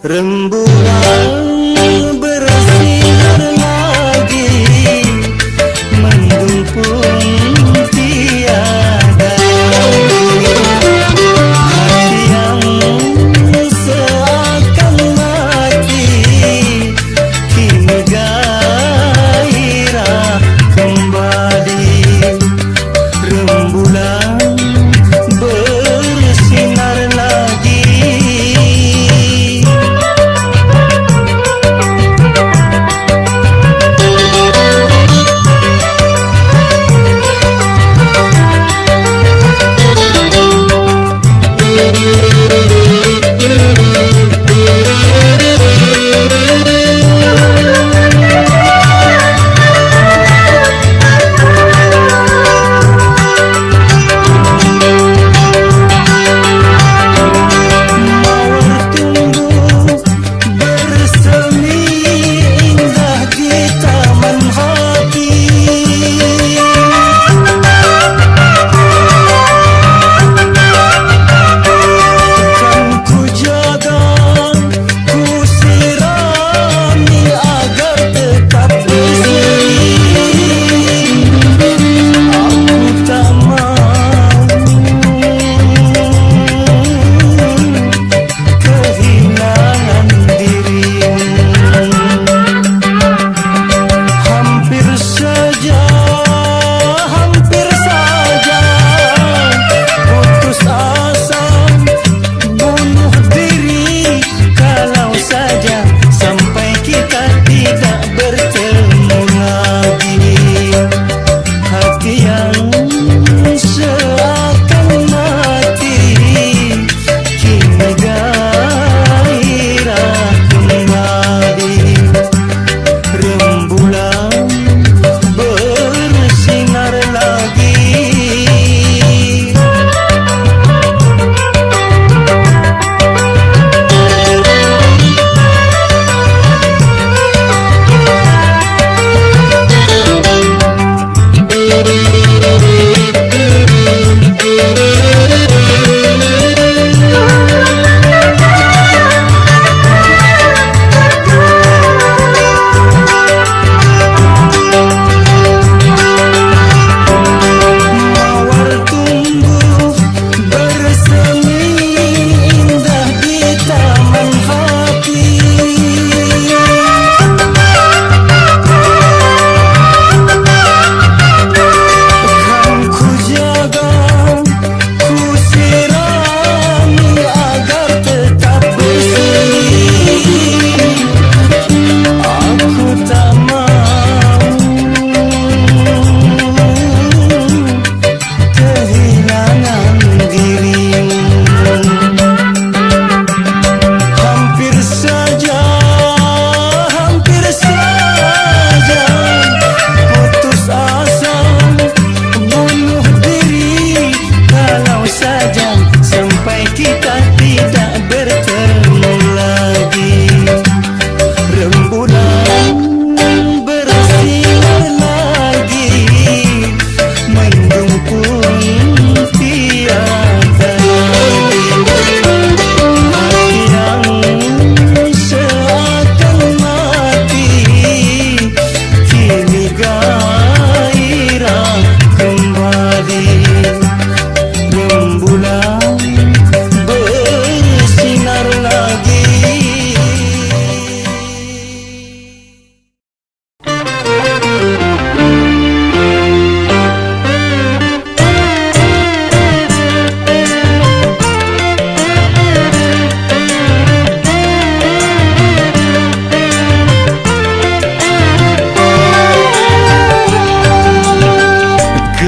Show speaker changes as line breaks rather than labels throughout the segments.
Rembulan bersinar lagi, mendung pun tiada. Hati yang seakan mati, kini gairah kembali. Rembulan bersinar lagi.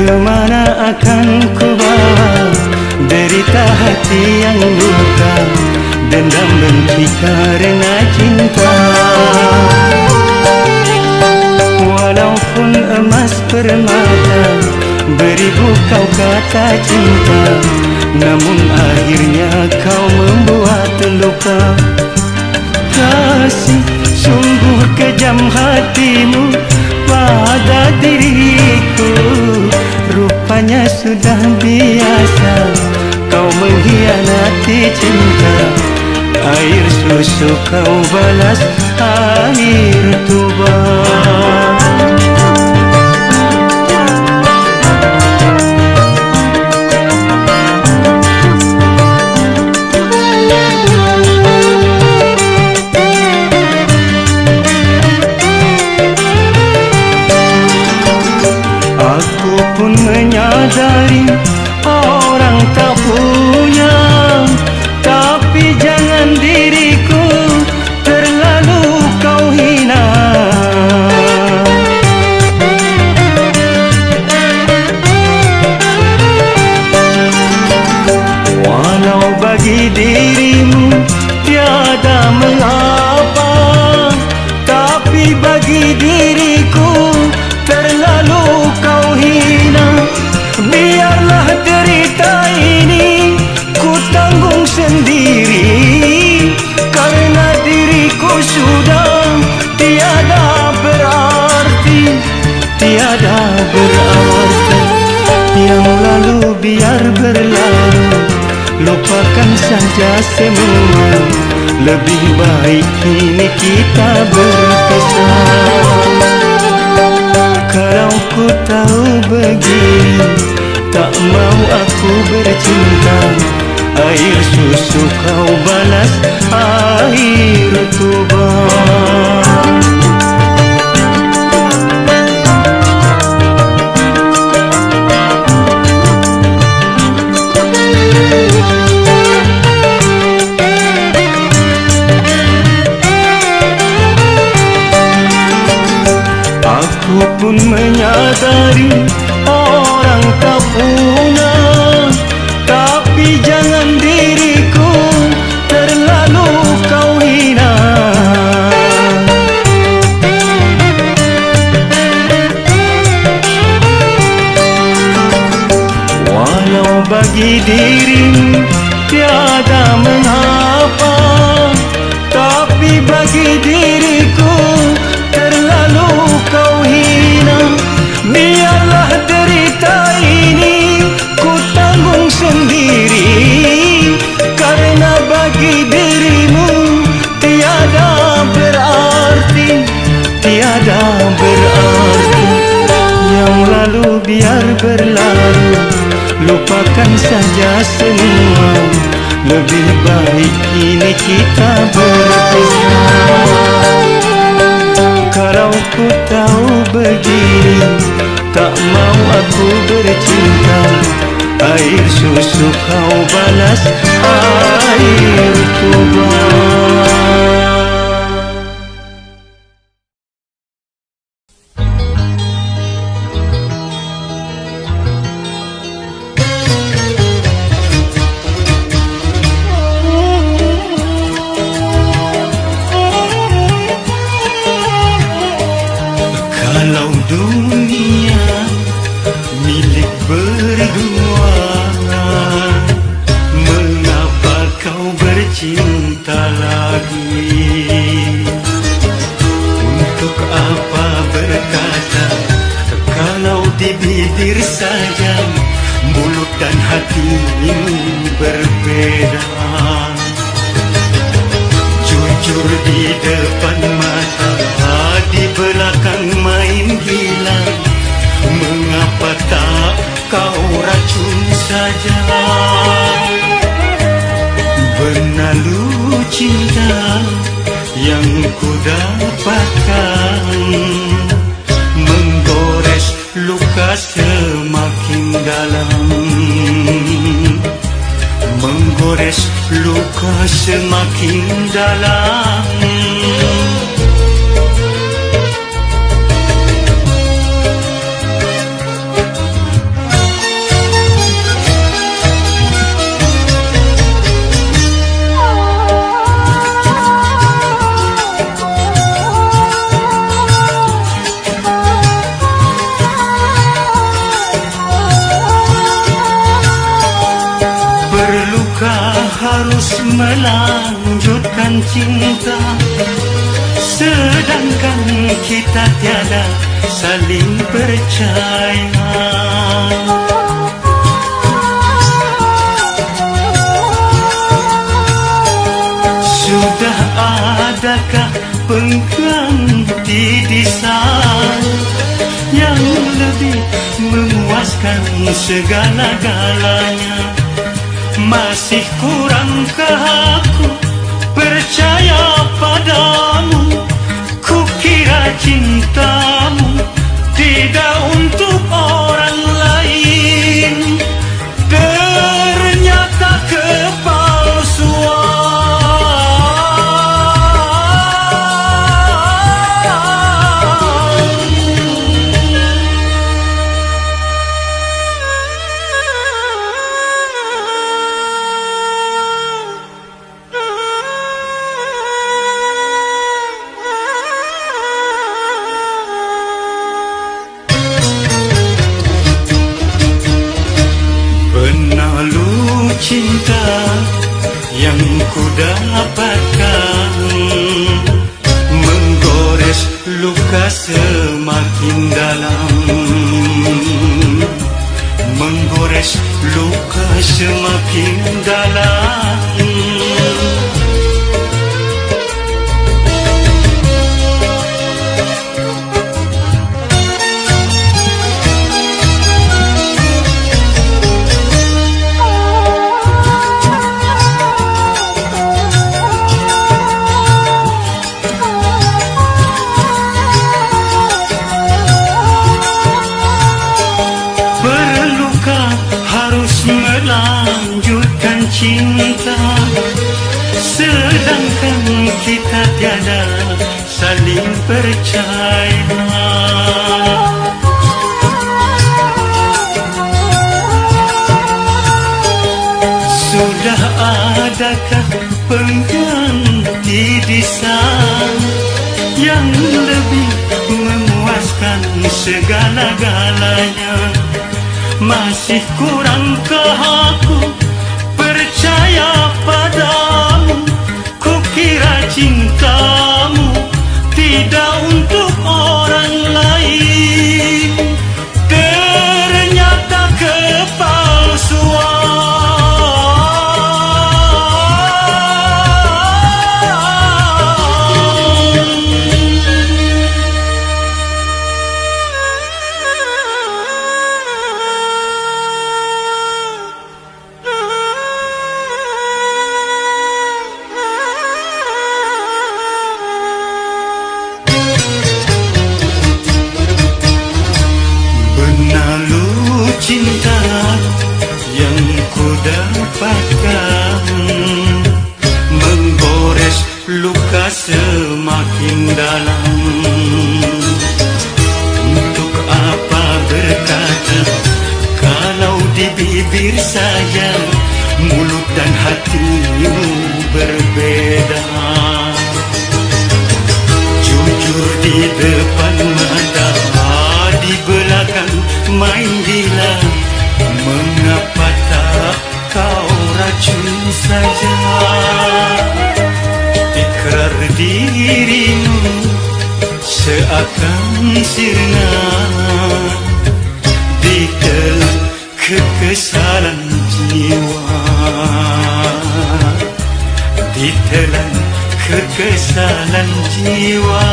Kemana akan ku bawa derita hati yang luka, dendam benci karena cinta. Walaupun emas permata, beribu kau kata cinta, namun akhirnya kau membuat luka. Kasih, sungguh kejam hatimu pada diriku. Rupanya sudah biasa kau mengkhianati cinta. air susu kau balas air tuba. Aku pun menyadari orang tak punya, tapi jangan diriku terlalu kau hina. Walau bagi dirimu tiada mengapa, tapi bagi diriku terlalu kau hina. Biarlah derita ini ku tanggung sendiri, karena diriku sudah tiada berarti, tiada berarti. Yang lalu biar berlalu, lupakan saja semua. Lebih baik kini kita berpisah. Kalau ku tahu begini, tak mau aku bercinta. Air susu kau balas air tuba. Aku pun menyadari orang tak punya, tapi jangan diriku terlalu kau hina. Walau bagi dirimu tiada mengapa, tapi bagi diriku terlalu kau hina. Biarlah derita ini ku tanggung sendiri, karena bagi dirimu tiada berarti, tiada berarti. Yang lalu biar berlalu, lupakan saja semua. Lebih baik kini kita berpisah. Kalau ku tahu begini, tak mau aku bercinta. Air susu kau balas air tuba. Kalau dunia milik berdua, mengapa kau bercinta lagi? Untuk apa berkata kalau di bibir saja mulut dan hati ini berbeda? Jujur di depan mata, di belakang main gila. Mengapa tak kau racun saja? Berlalu cinta yang ku dapatkan, menggores luka semakin dalam, menggores luka semakin dalam. Harus melanjutkan cinta, sedangkan kita tiada saling percaya. adakah pengganti desain yang lebih memuaskan segala-galanya? Masih kurangkah aku percaya padamu? Kukira cintamu tidak untuk orang lain, ternyata kepalsuan. Cinta yang ku dapatkan menggores luka semakin dalam, menggores luka semakin dalam. Melanjutkan cinta, sedangkan kita tiada saling percaya. Sudah adakah pengganti desain yang lebih memuaskan segala-galanya? Masih kurangkah aku percaya padamu? Kukira cintamu tidak untuk orang lain, ternyata kepalsuan. Cinta yang ku dapatkan menggores luka semakin dalam. Untuk apa berkata kalau di bibir saja mulut dan hatimu berbeda? Jujur di depan mata, di belakang main gila. Mengapa tak kau racun saja? Ikrar dirimu seakan sirna, ditelan kekesalan jiwa, ditelan kekesalan jiwa.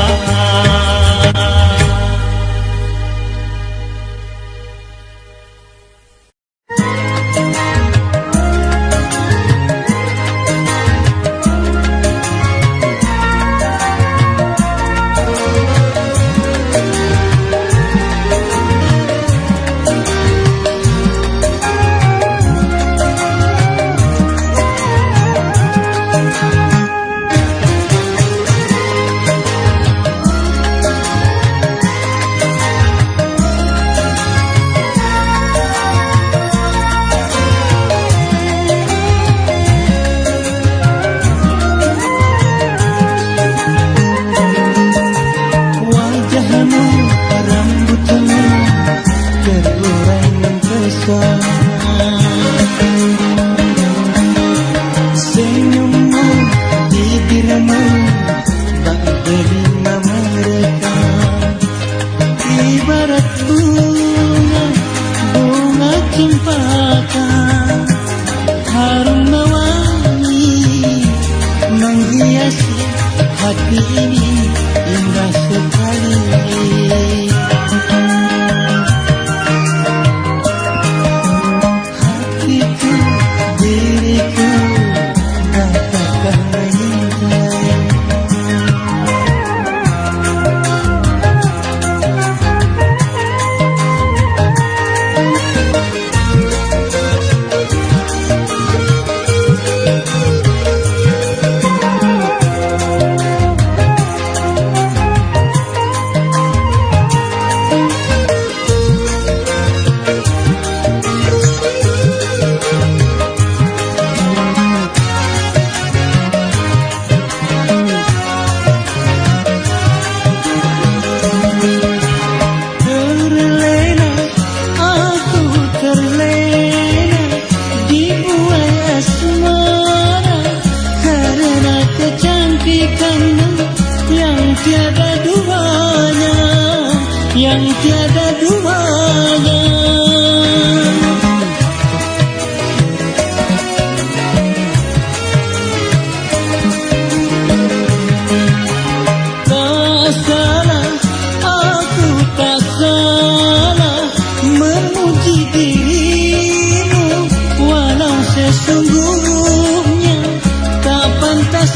Senyummu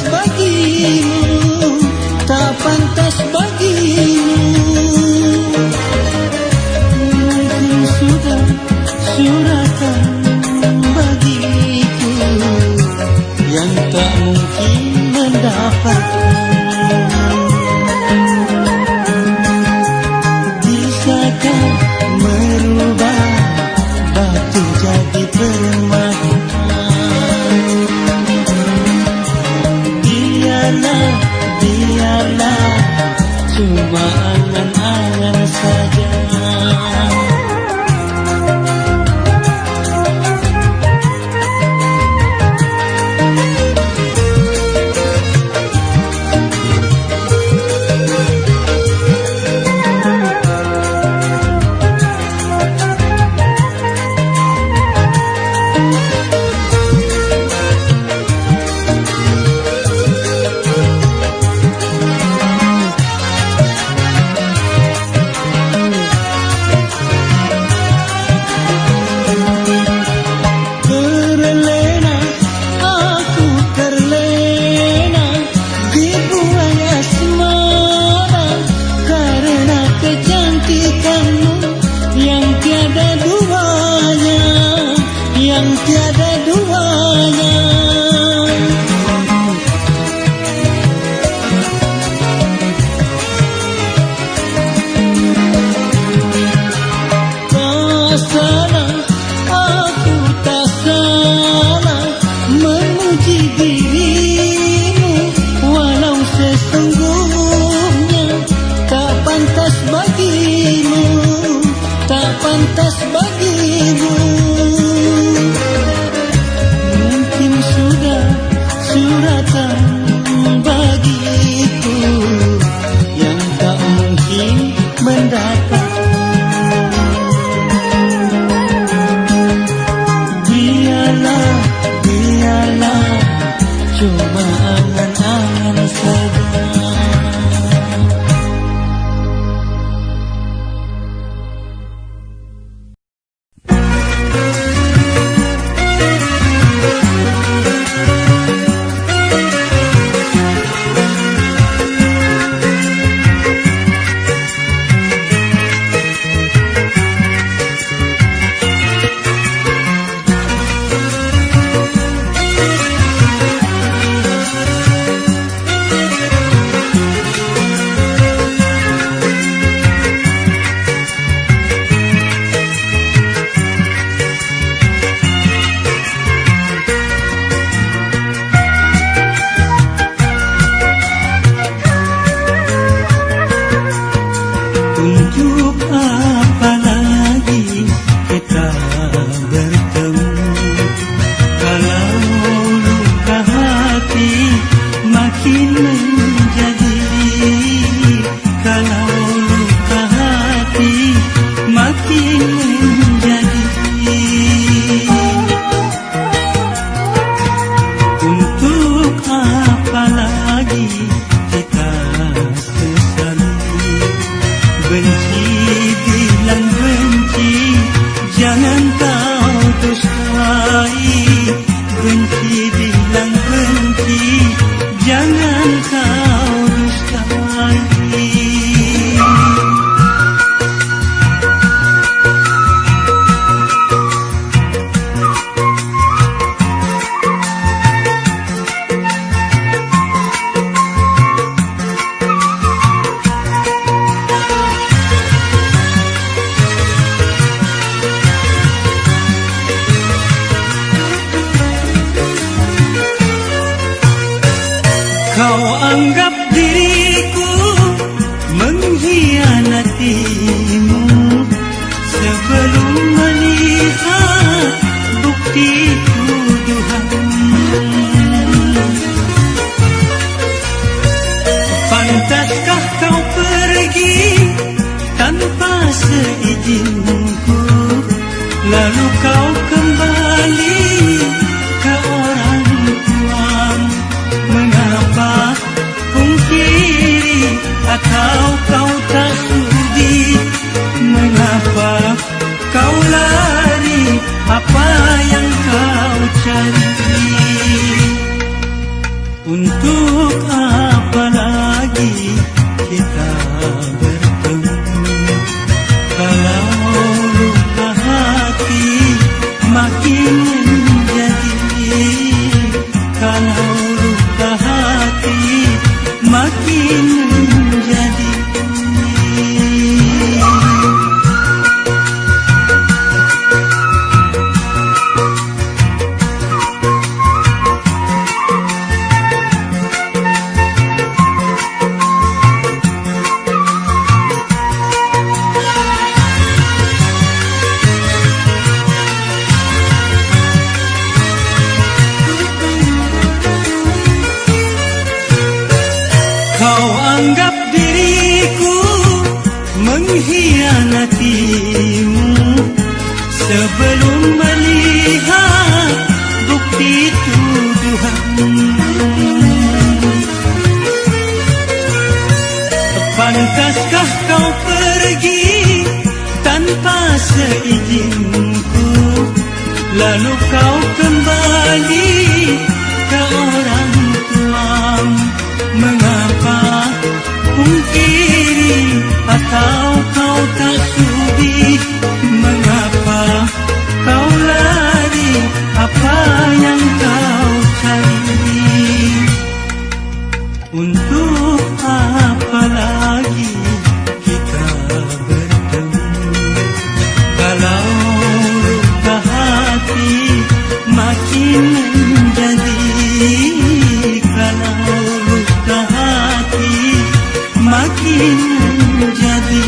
bagimu, tak pantas bagimu. Mungkin sudah suratan bagiku yang tak mungkin mendapatkan. Bisakah merubah batu jadi permata? Biarlah cuma angan-angan saja. Tiada duanya. Tak salah, aku tak salah memuji dirimu, walau sesungguhnya tak pantas bagimu, tak pantas bagimu. Suratan bagiku yang tak mungkin mendapat. Biarlah cuma angan-angan saja.
Kau anggap diriku mengkhianatimu sebelum melihat bukti tuduhan. Pantaskah kau pergi tanpa seizinku, lalu kau kembali ke orang tuamu? Mengapa pungkir Untuk apa lagi kita bertemu kalau luka hati makin menjadi, kalau luka hati makin menjadi. Kau anggap diriku mengkhianatimu sebelum melihat bukti tuduhan. Pantaskah kau pergi tanpa seizinku, lalu kau kembali ke orang tuamu? Mengapa pungkiri atau kau tak sudi? Mengapa kau lari? Apa yang kau cari? Untuk apa lagi kita bertemu kalau luka hati makin menjadi, kalau luka hati makin menjadi.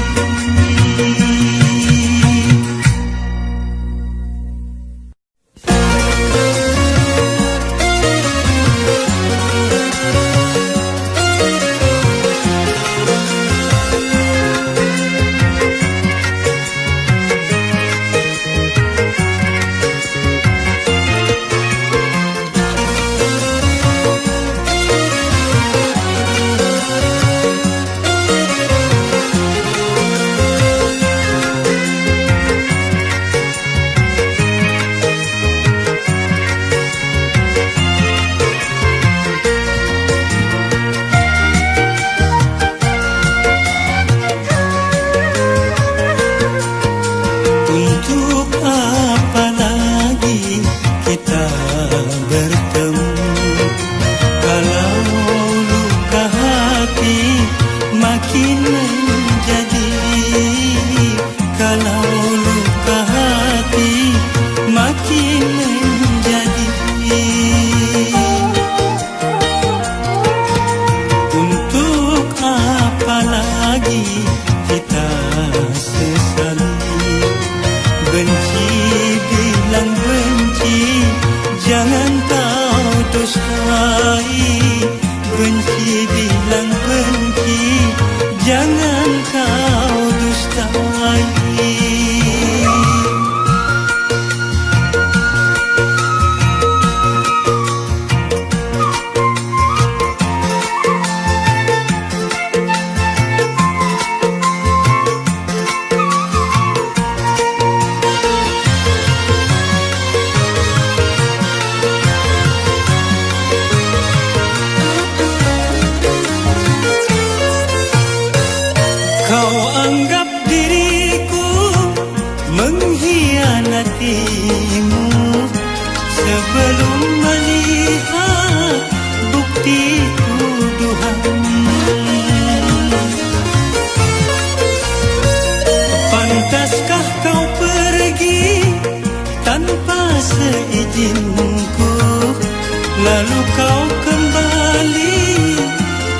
Lalu kau kembali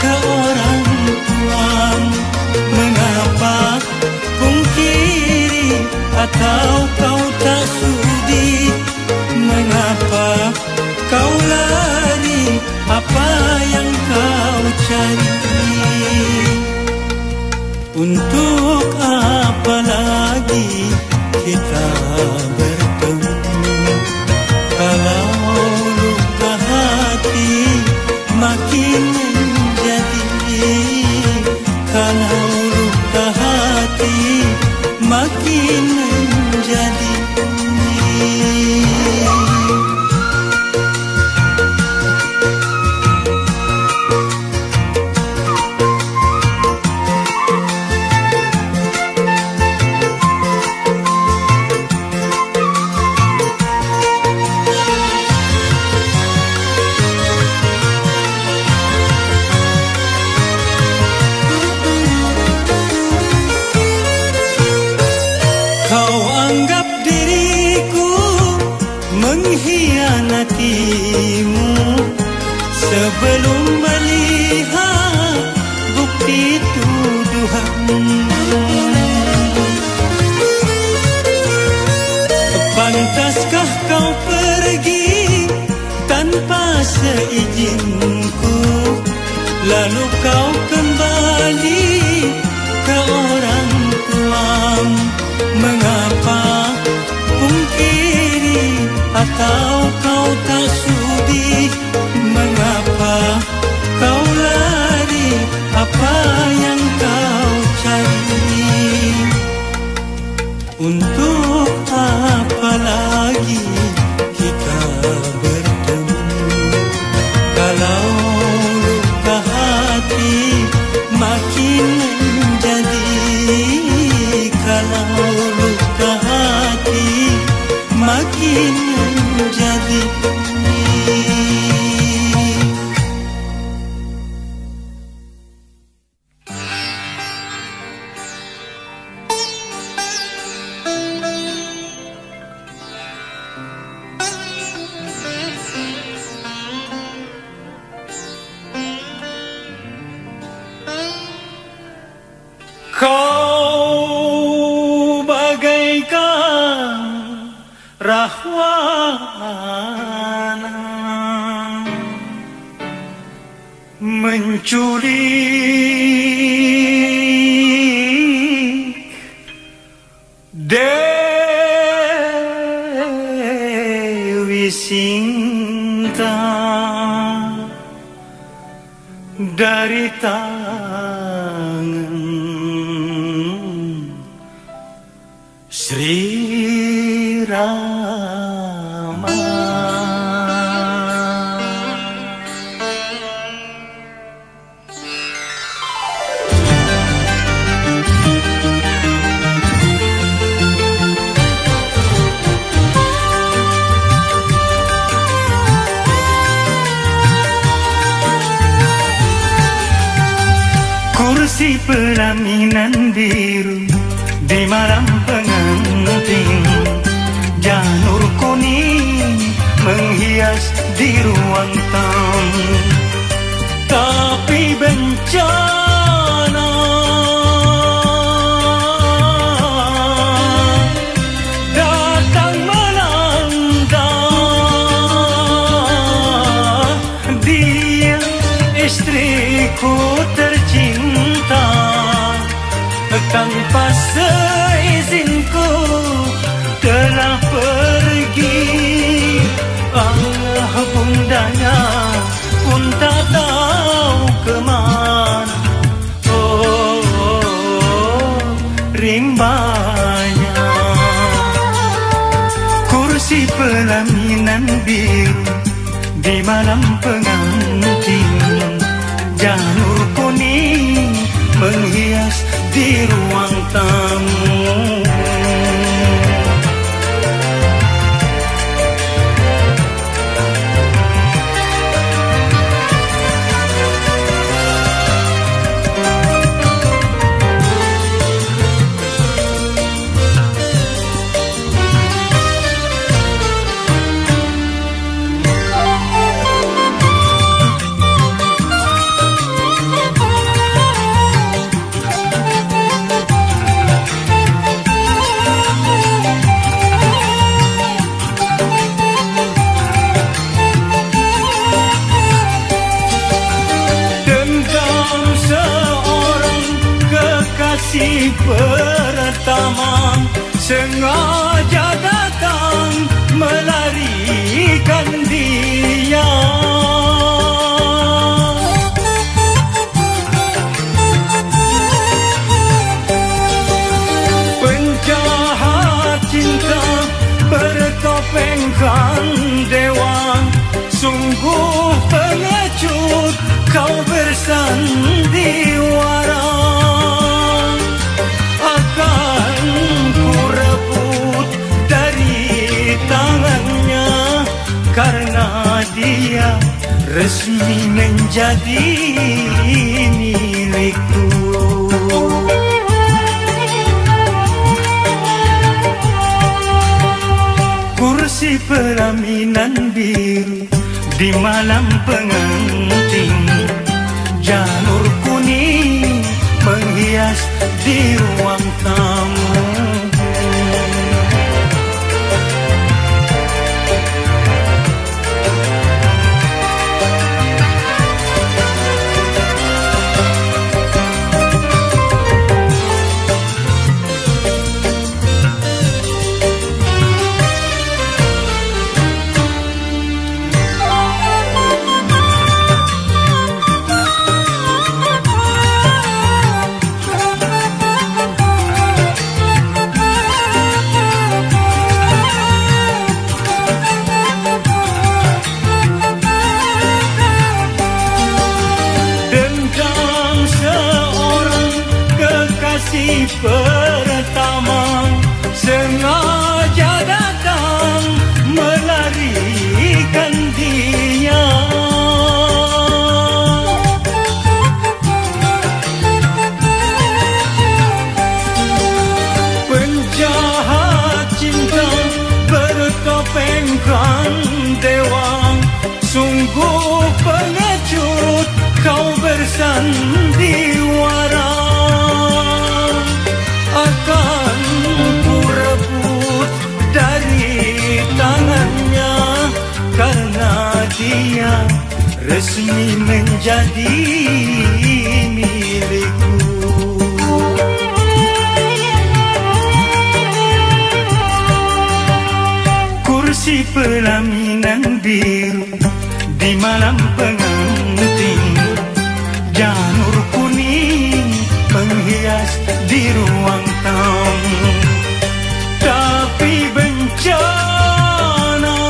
ke orang tuamu. Mengapa pungkiri atau kau tak sudi? Mengapa kau lari? Apa yang kau cari? Untuk apa lagi kita bertemu kalau luka hati makin menjadi, kalau luka hati makin menjadi. sebelum melihat bukti tuduhan. Pantaskah kau pergi tanpa seizinku, lalu kau kembali ke orang tuamu? Mengapa pungkiri atau kau tak sudi? Mengapa kau lari? Apa yang kau cari? Untuk apa lagi kita bertemu kalau luka hati makin menjadi? Kalau luka hati makin menjadi. Kau bagaikan rahwana menculik Dewi Sinta dari tangan Sri Rama. Kursi pelaminan biru di malam pengantin, janur kuning menghias di ruang tamu. Tapi bencana datang melanda, dia istriku tercinta. Tanpa seizinku telah pergi. Allah bundanya pun tak tahu kemana. Rimbanya kursi pelaminan biru di malam pengantin, janur kuning menghias di ruang tamu. Si pertama sengaja datang melarikan dia. Penjahat cinta bertopengkan dewa, sungguh pengecut kau bersandiwara. Akan ku rebut dari tangannya, karena dia resmi menjadi milikku. Kursi pelaminan biru di malam pengantin, di ruang tamu. Si pertama sengaja datang melarikan dia. Penjahat cinta bertopengkan dewa, sungguh pengecut kau bersandiwara. Akan ku rebut dari tangannya, karena dia resmi menjadi milikku. Kursi pelaminan biru di malam pengantin, janur kuning menghias di ruang tamu. Tapi bencana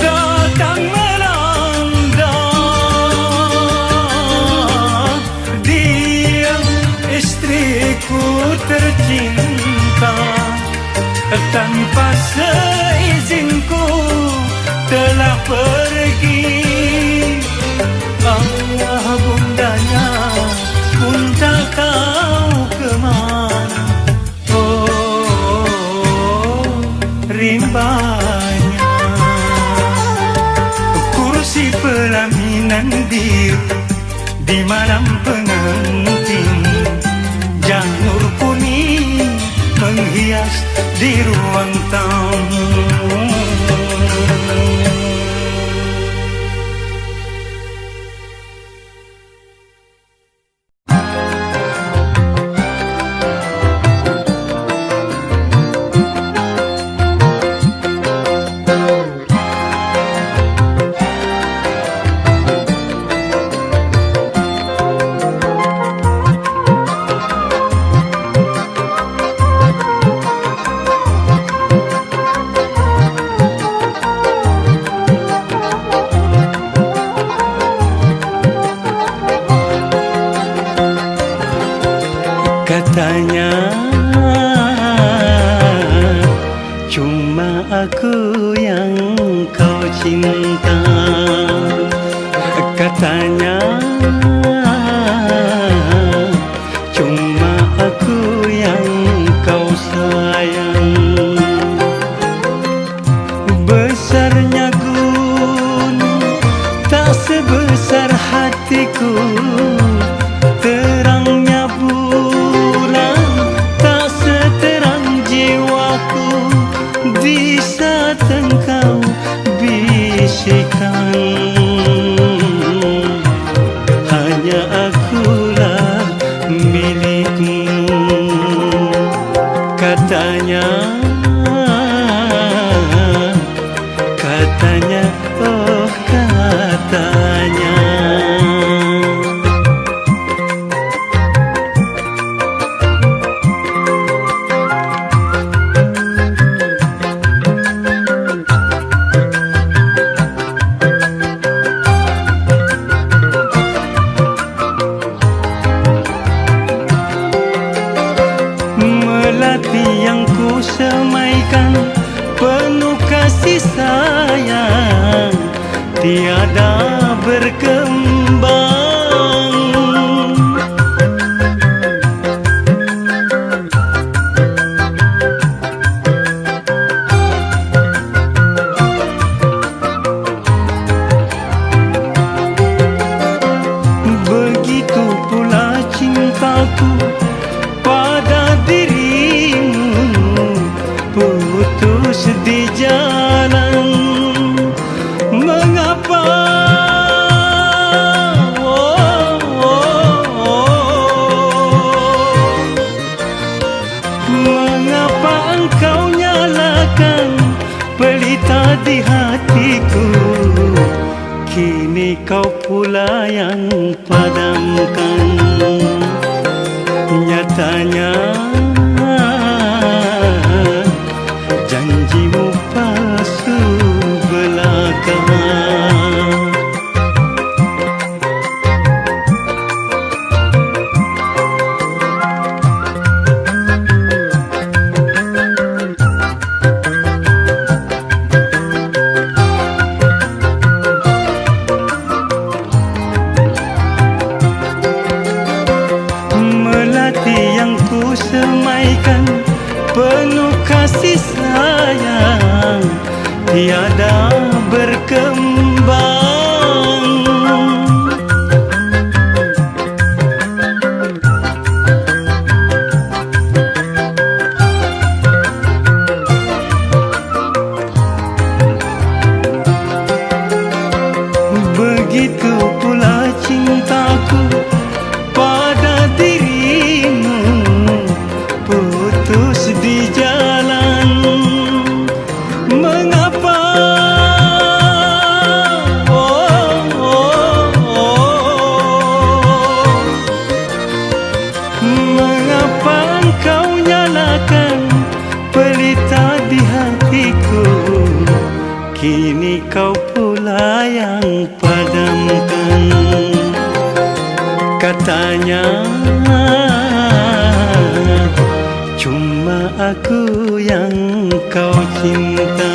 datang melanda. Dia istriku tercinta, tanpa seizinku telah pergi. Ayah bundanya pun tak tahu kemana. Oh, rimbanya. Kursi pelaminan biru di malam pengantin, janur kuning menghias di ruang tamu. Katanya cuma aku yang kau cinta. Katanya cuma aku yang kau sayang. Besarnya gunung tak sebesar hatiku, terangnya bulan tak seterang jiwaku. Di saat engkau bisikan, hanya akulah milikmu. Katanya, oh katanya. Melati yang ku semaikan penuh kasih sayang, tiada berkembang. di hatiku, kini kau pula yang padamkan. Nyatanya janjimu palsu belaka. Semaikan penuh kasih sayang, tiada berkembang. Begitu pula cintaku pada dirimu, putus di jalan. Mengapa? Mengapa engkau nyalakan pelita di hatiku, kini kau pula yang padamkan. Katanya cuma aku yang kau cinta.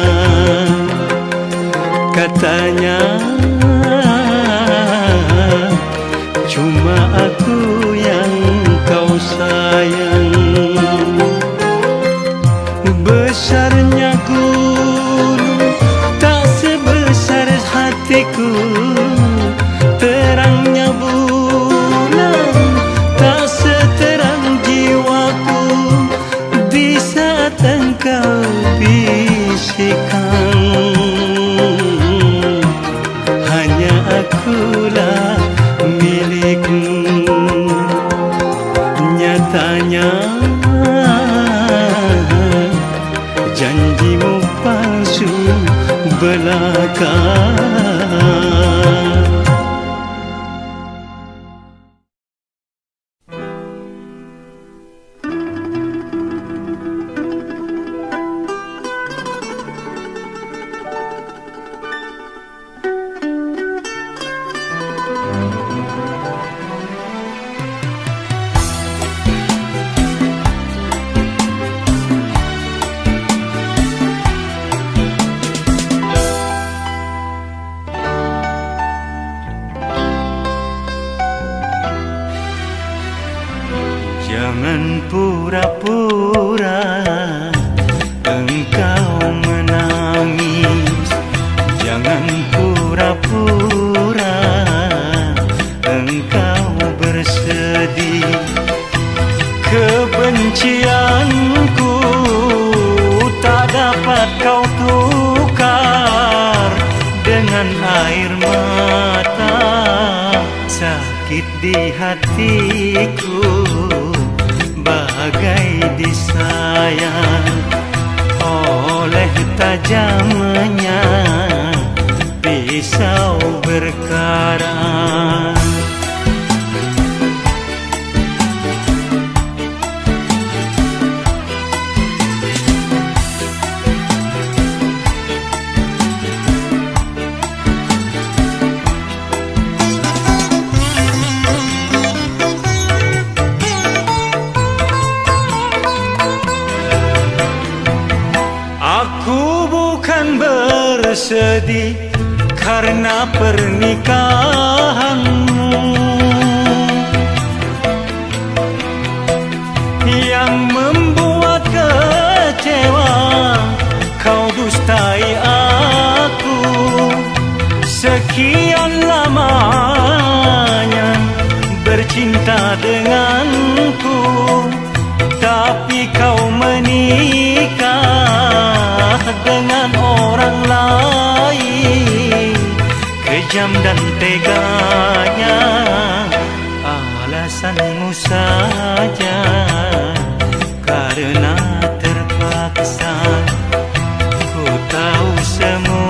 Katanya cuma aku yang kau sayang. Besarnya gunung tak sebesar hatiku, terangnya bulan tak seterang jiwaku. Di saat engkau bisikan, hanya akulah milikmu. Nyatanya janjimu palsu belaka. Jangan pura-pura engkau menangis, jangan pura-pura engkau bersedih. Kebencianku tak dapat kau tukar dengan air mata. Sakit di hatiku bagai disayang oleh tajamnya pisau berkarat. Aku bukan bersedih karena pernikahanmu yang membuat kecewa. Kau dustai aku sekian lamanya bercinta denganku, tapi kau menikah dengan orang lain. Kejam dan teganya alasanmu saja, karena terpaksa. Ku tahu semua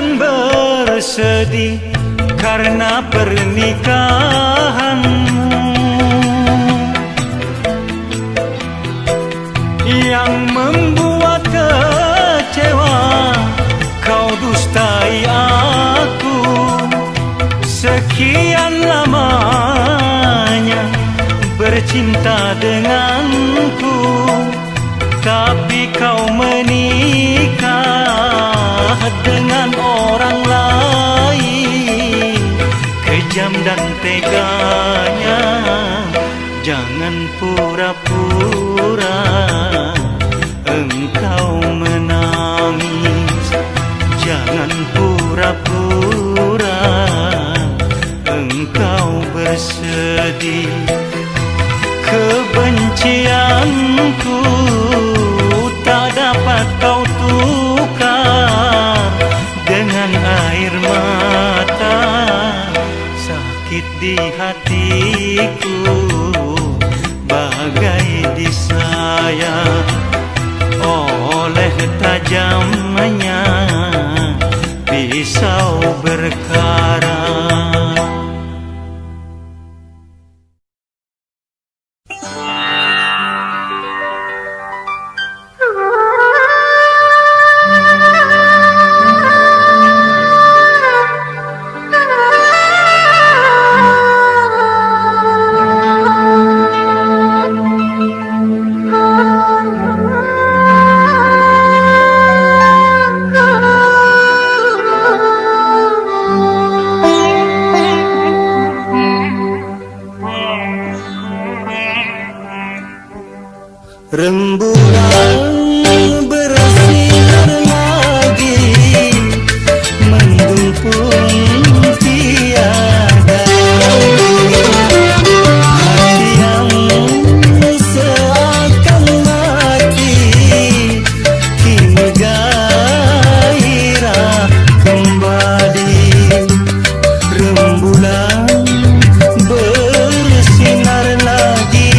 dan bersedih karena pernikahanmu yang membuat kecewa. Kau dustai aku sekian lamanya bercinta denganku, tapi kau menikah dengan orang lain. Kejam dan teganya, jangan pura-pura engkau menangis. Jangan pura-pura engkau bersedih. Kebencianku tak dapat kau tukar dengan air mata. Sakit di hatiku bagai disayat oleh tajamnya pisau berkarat. Rembulan bersinar lagi, mendung pun tiada. Hati yang seakan mati kini gairah kembali. Rembulan bersinar lagi,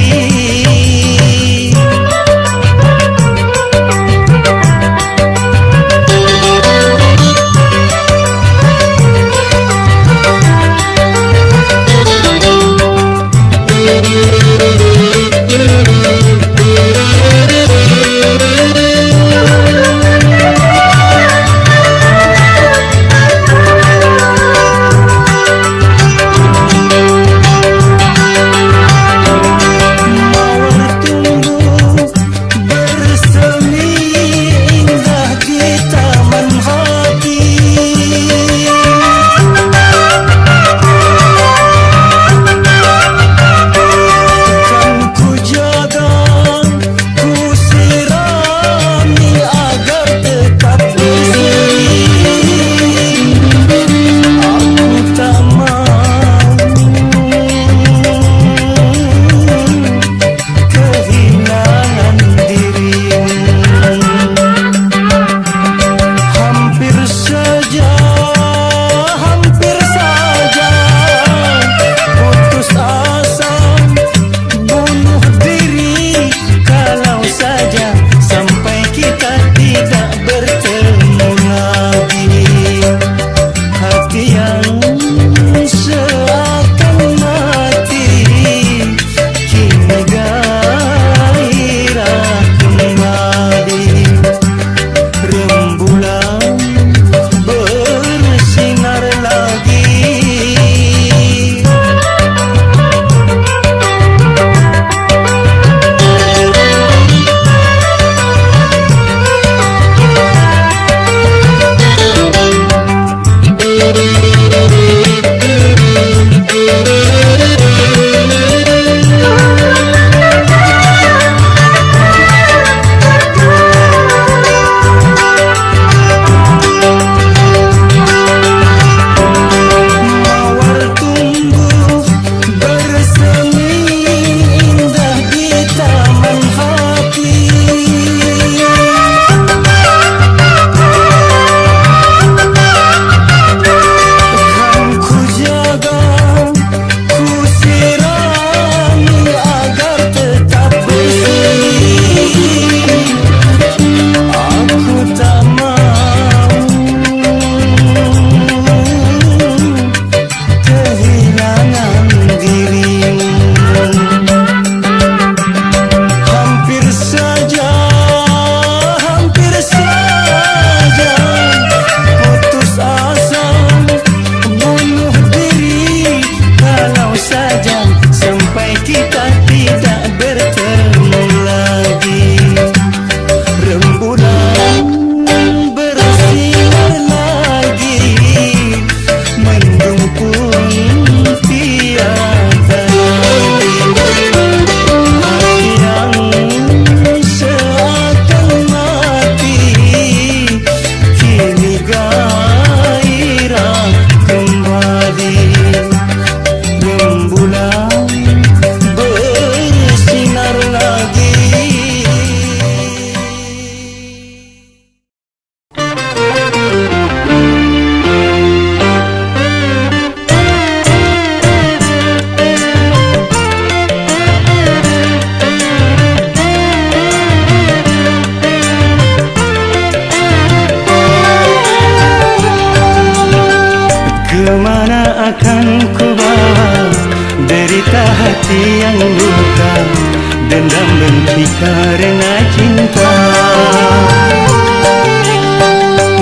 karena cinta.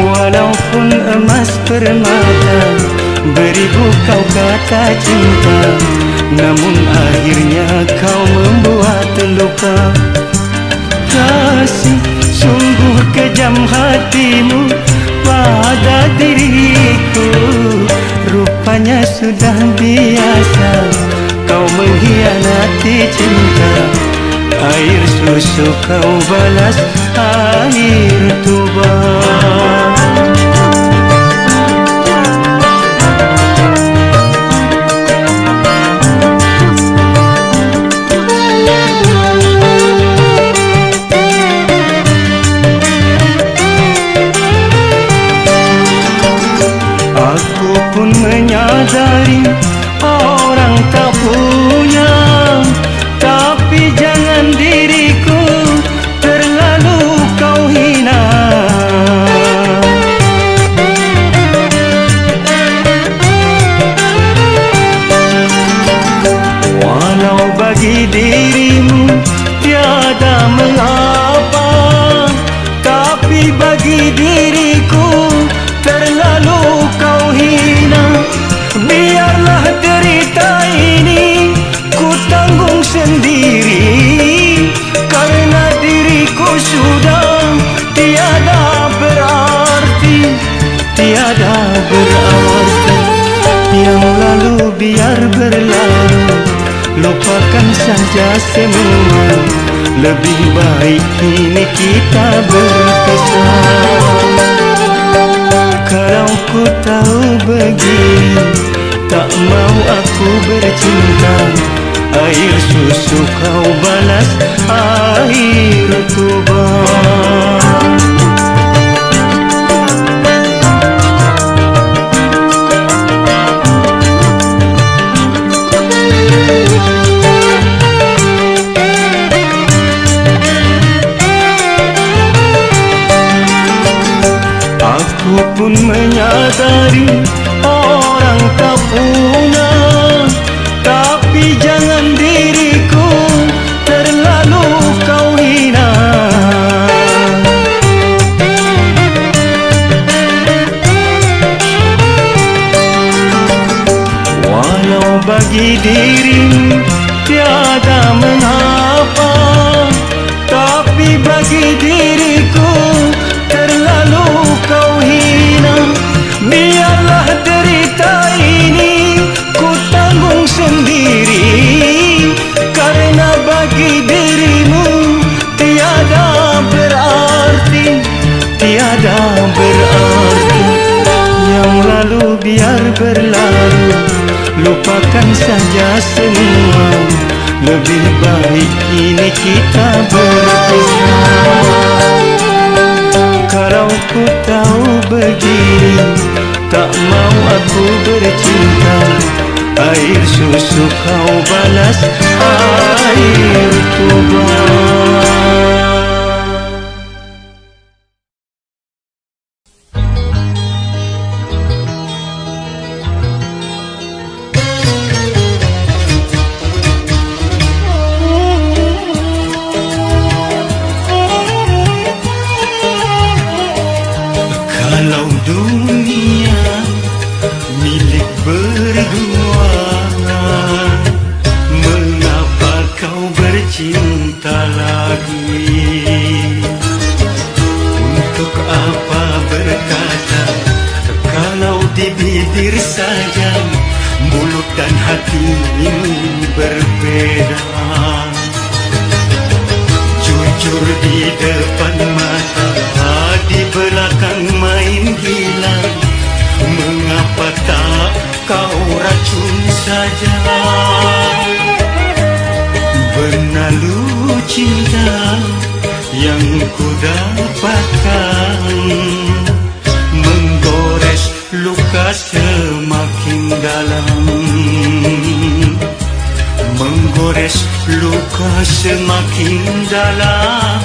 Walaupun emas permata, beribu kau kata cinta, namun akhirnya kau membuat luka. Kasih, sungguh kejam hatimu pada diriku. Rupanya sudah biasa kau mengkhianati cinta. Air susu kau balas air tuba. Aku pun menyadari orang tak punya, tapi jangan diriku terlalu kau hina. Walau bagi dirimu tiada mengapa, tapi bagi diriku terlalu kau hina. Biarlah derita ini ku tanggung sendiri, karena diriku sudah tiada berarti, tiada berarti. Yang lalu biar berlalu, lupakan saja semua. Lebih baik kini kita berpisah. Kalau ku tahu begini, tak mau aku bercinta. Air susu kau balas air tuba. Aku pun menyadari orang tak punya, tapi jangan diriku terlalu kau hina. Walau bagi dirimu tiada mengapa, tapi bagi diriku terlalu kau hina. Biarlah derita ini ku tanggung sendiri, karena bagi dirimu tiada berarti, tiada berarti. Yang lalu biar berlalu, lupakan saja semua. Lebih baik kini kita berpisah. Kalau ku tahu begini, tak mau aku bercinta. Air susu kau balas air tuba. Kalau dunia milik berdua, mengapa kau bercinta lagi? Untuk apa berkata kalau di bibir saja mulut dan hati ini berbeda? Jujur di depan mata, di belakang main gila. Mengapa tak kau racun saja? Berlalu cinta yang ku dapatkan, menggores luka semakin dalam, menggores luka semakin dalam.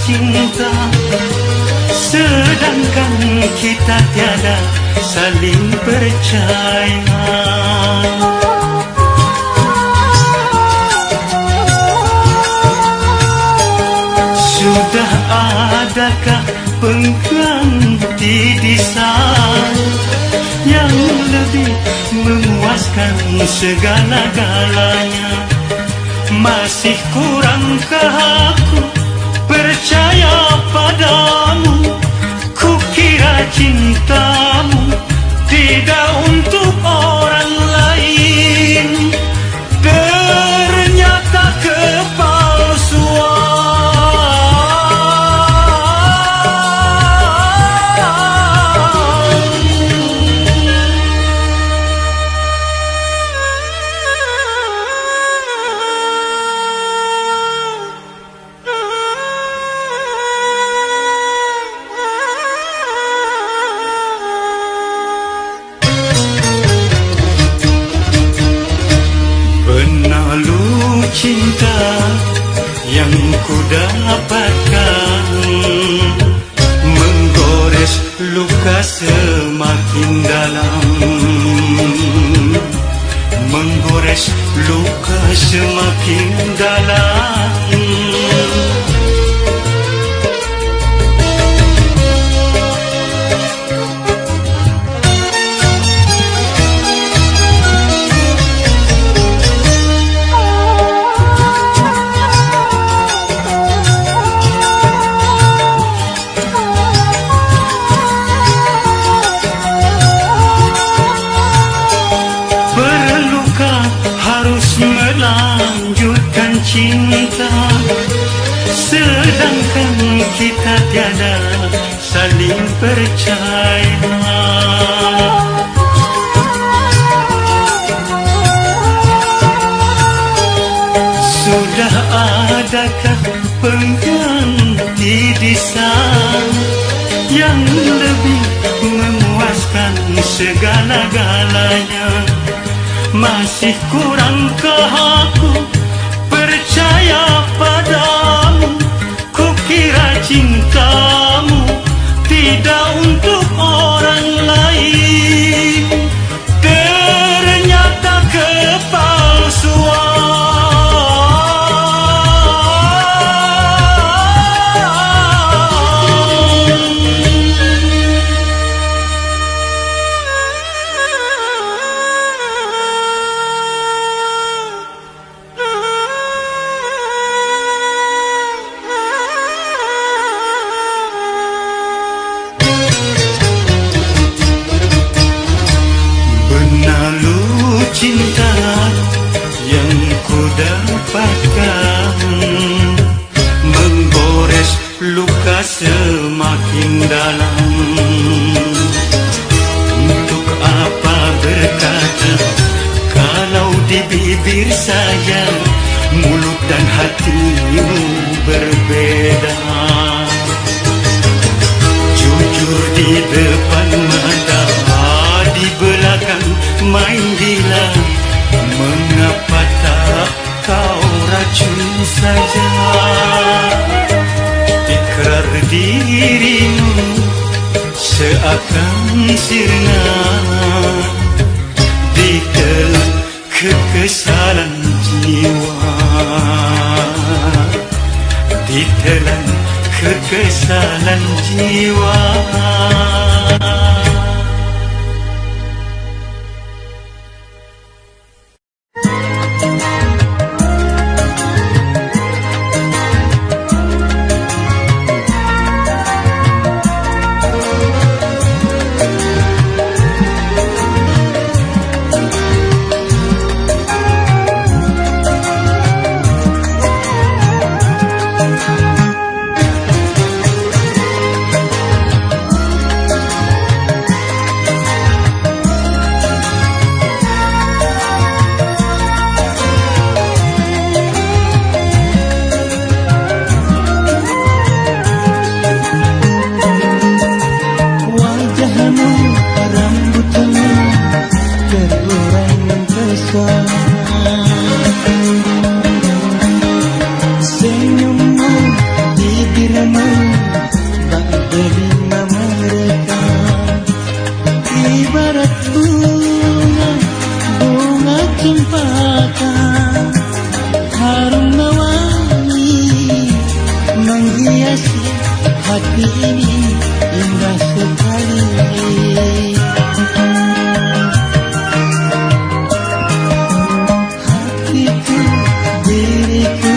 cinta, sedangkan kita tiada saling percaya. Sudah adakah pengganti di sana yang lebih memuaskan segala-galanya? Masih kurangkah aku percaya padamu? Kukira cintamu tidak untuk orang lain, ternyata kepalsuan. Cinta yang ku dapatkan menggores luka semakin dalam, menggores luka semakin dalam. Melanjutkan cinta, sedangkan kita tiada saling percaya. Sudah adakah pengganti di sana yang lebih memuaskan segala-galanya? Masih kurangkah aku percaya padamu? Kukira cintamu tidak untuk orang lain, ternyata kepalsuan. Cinta yang ku dapatkan menggores luka semakin dalam. Untuk apa berkata kalau di bibir saja mulut dan hatimu berbeda? Jujur di depan mata, di belakang main gila. Mengapa tak kau racun saja? Ikrar dirimu seakan sirna, ditelan kekesalan jiwa, ditelan kekesalan jiwa.
hati ini indah sekali. Hatiku, diriku,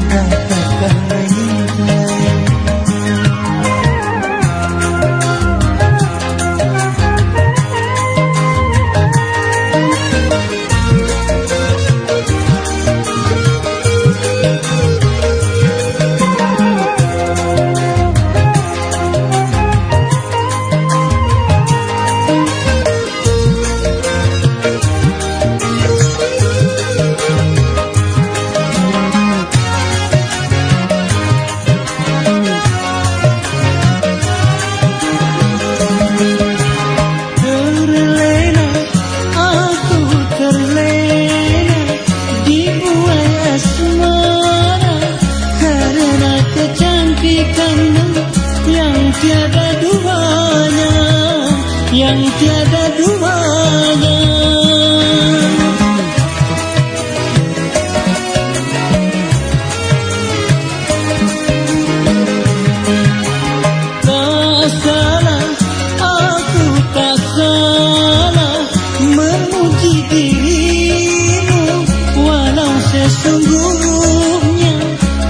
katakan mencintai. Tiada duanya, yang tiada duanya. Tak salah, aku tak salah memuji dirimu, walau sesungguhnya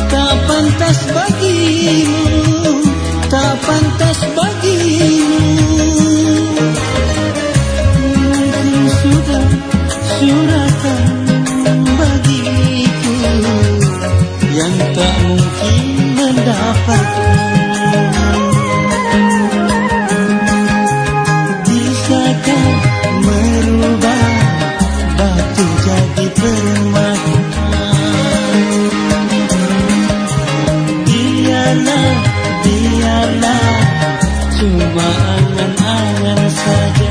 tak pantas bagimu, tak pantas bagimu. Mungkin sudah suratan bagiku yang tak mungkin mendapatkan. Bisakah merubah batu jadi permata? Biarlah, biarlah, cuma angan-angan saja.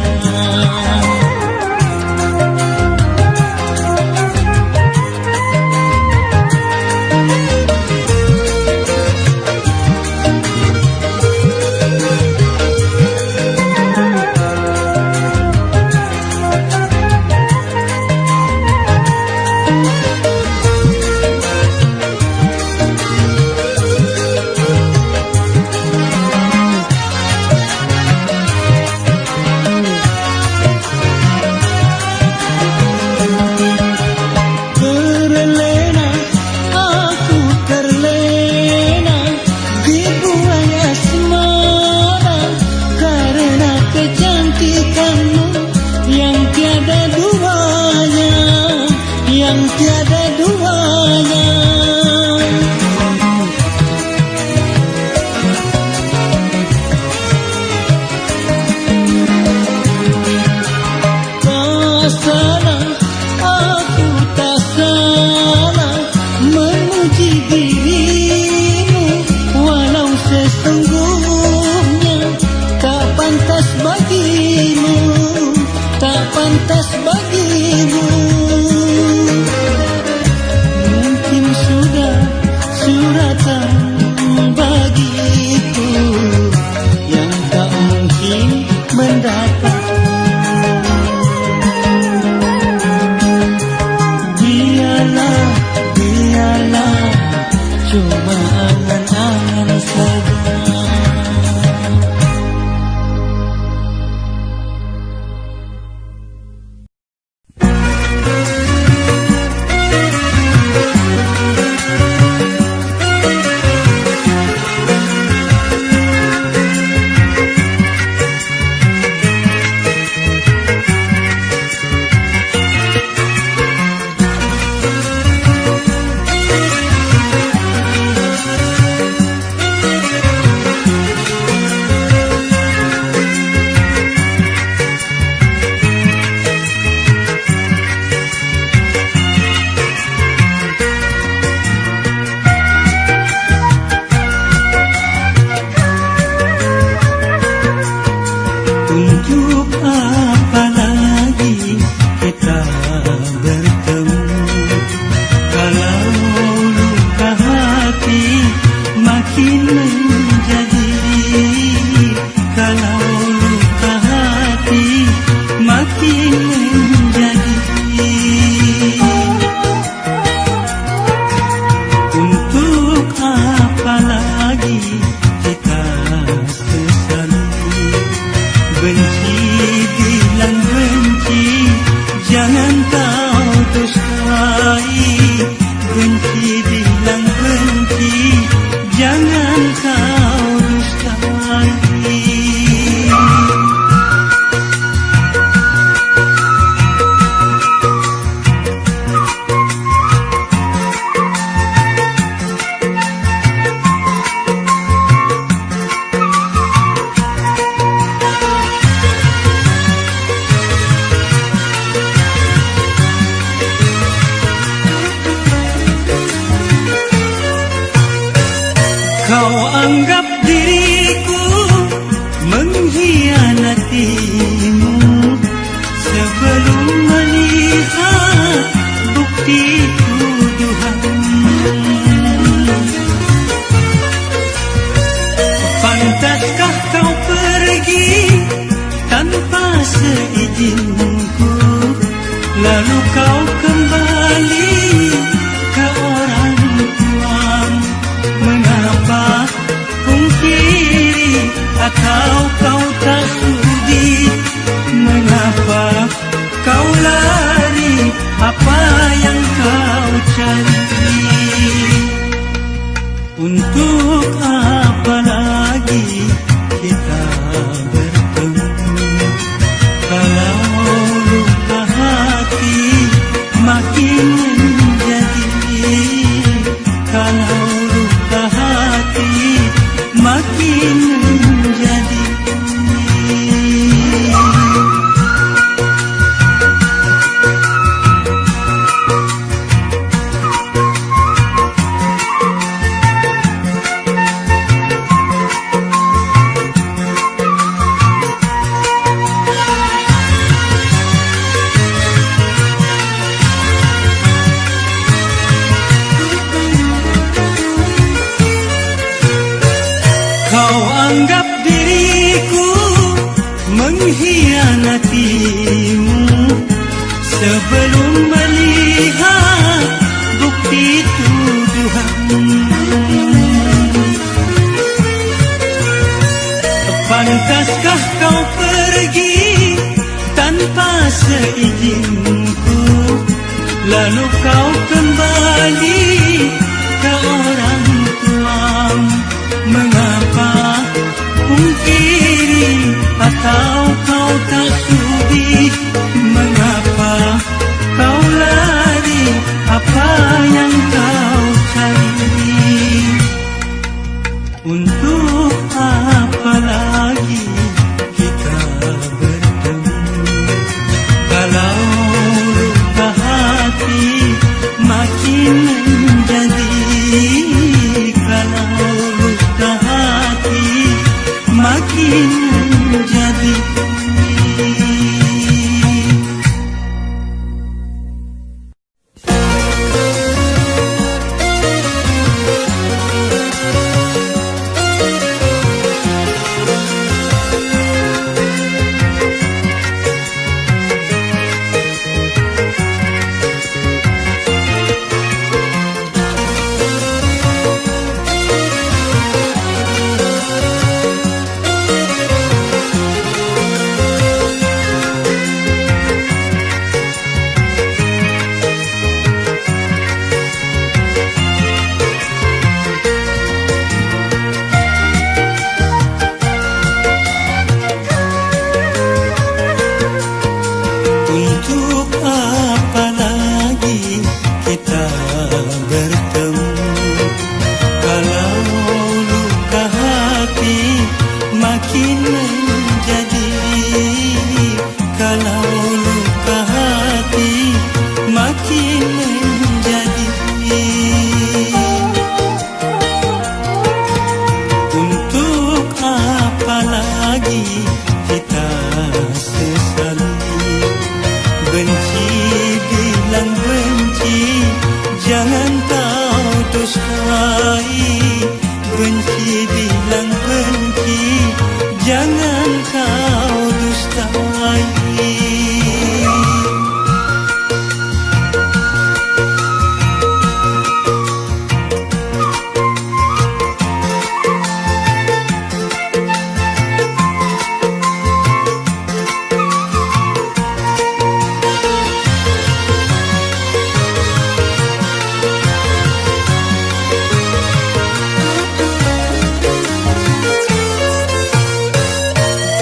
Yang tiada duanya. Tak salah, aku tak salah memuji dirimu, walau sesungguhnya tak pantas bagimu, tak pantas bagimu. Suratan bagiku yang tak mungkin mendapatkan. Biarlah, biarlah, cuma angan-angan saja. Untuk apa lagi kita
Pantaskah kau pergi tanpa seizinku, lalu kau kembali ke orang tuamu? Mengapa pungkiri atau kau tak sudi? Mengapa kau lari? Apa yang kau cari? Untuk apa lagi kita bertemu kalau luka hati makin menjadi, kalau luka hati makin menjadi. Kau anggap diriku mengkhianatimu sebelum melihat bukti tuduhan. Pantaskah kau pergi tanpa seizinku, lalu kau kembali ke orang tuamu? Mengapa pungkiri atau kau tak sudi? Mengapa kau lari? Apa yang kau cari? Untuk apa lagi kita bertemu kalau luka hati makin menjadi, kalau luka hati makin menjadi. Jangan kau dustai, benci bilang benci, jangan kau dustai.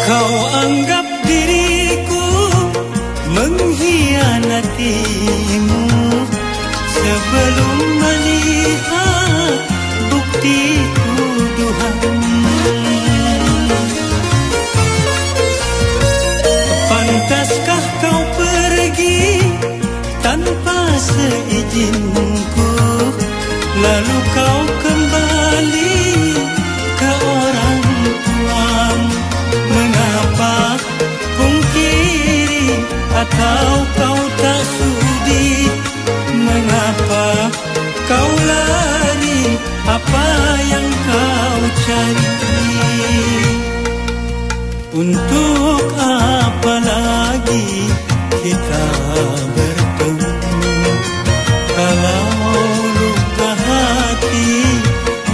Kau anggap diriku mengkhianatimu sebelum melihat bukti tuduhan. Pantaskah kau pergi tanpa seizinku, lalu kau kembali ke orang tuamu? Mengapa
Untuk apa lagi kita bertemu kalau luka hati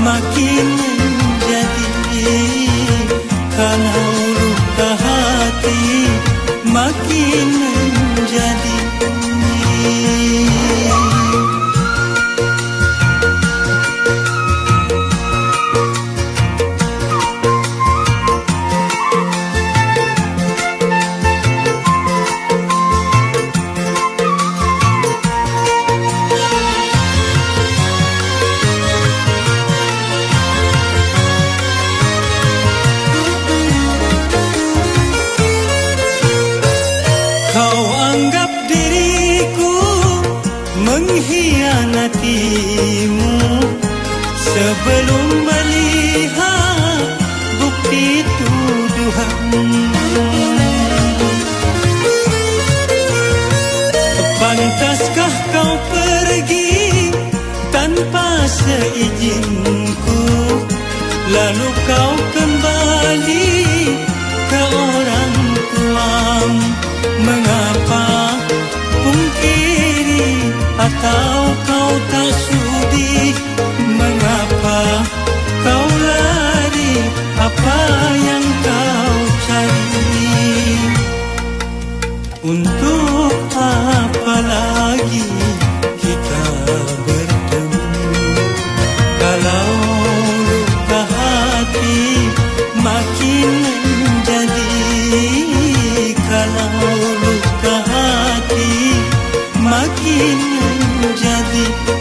makin menjadi, kalau luka hati makin menjadi. Mengkhianatimu sebelum melihat bukti tuduhan. Pantaskah kau pergi tanpa seizinku, lalu kau kembali ke orang tuamu? Mengapa pungkiri atau kau tak sudi? Mengapa kau lari? Apa yang kau cari? Untuk apa lagi kita bertemu kalau luka hati makin menjadi, kalau luka hati makin menjadi.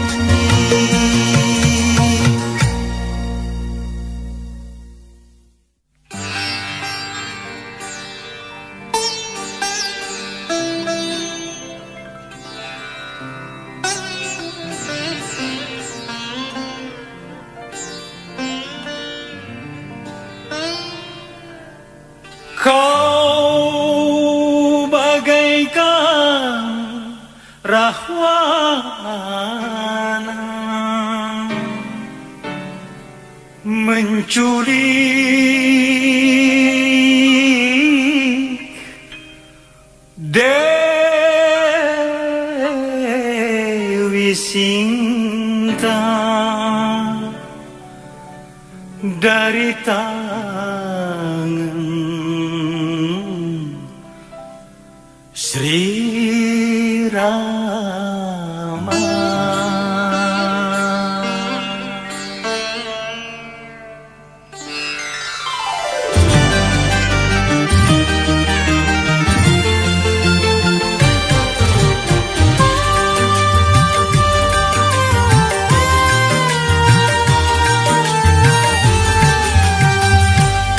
Kau bagaikan rahwana menculik Dewi Sinta dari tangan Sri Rama.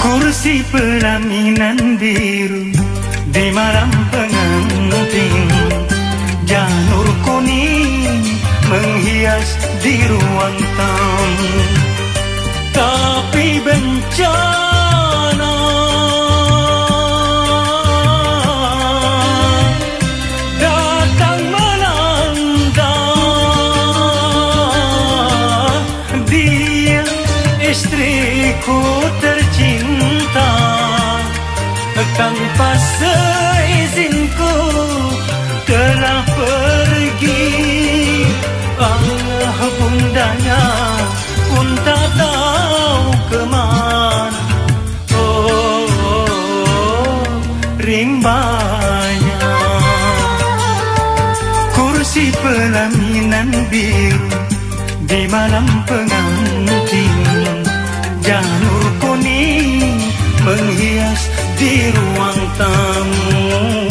Kursi pelaminan biru di malam pengantin, janur kuning menghias di ruang tamu. Tapi bencana datang melanda, dia istriku tercinta. Tanpa seizinku telah pergi. Allah bundanya pun tak tahu kemana. Rimbanya kursi pelaminan biru di malam pengantin, janur kuning menghias di ruang tamu.